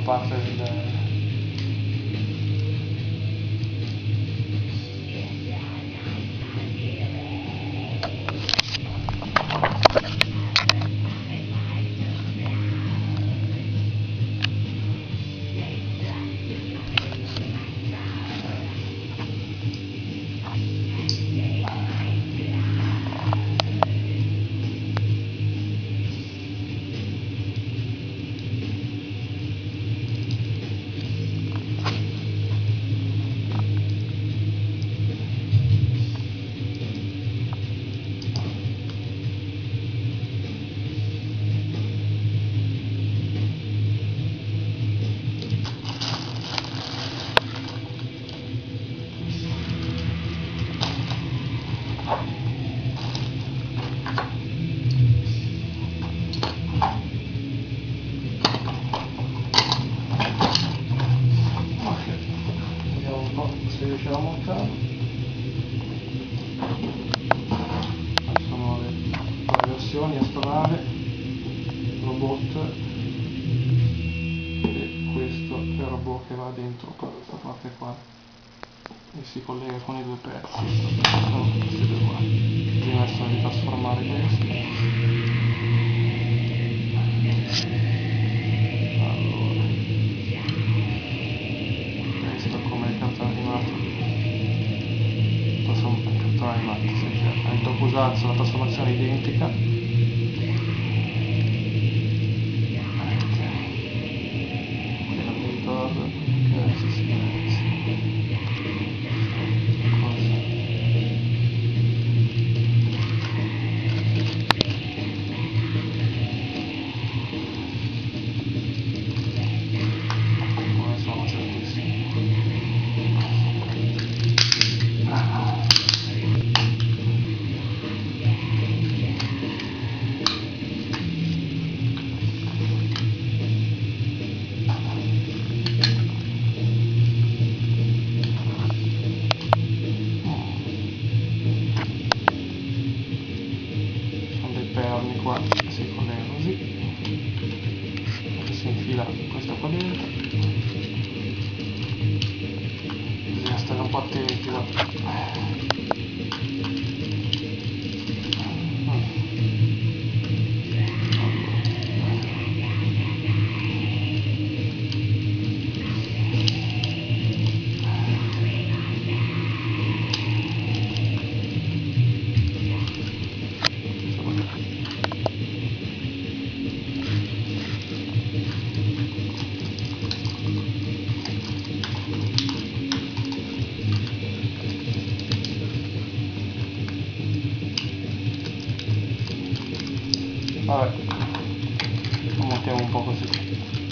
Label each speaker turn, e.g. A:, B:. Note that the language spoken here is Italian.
A: parte del... Se riuscirò a montare. Sono le versioni astronave, robot, e questo è il robot che va dentro questa parte qua e si collega con i due pezzi. Sono questi due qua. Prima sono di trasformare questi. La trasformazione identica. Qua si collega così, si infila questo qua dentro, bisogna stare un po' attenti vabbè, lo montiamo un po' così.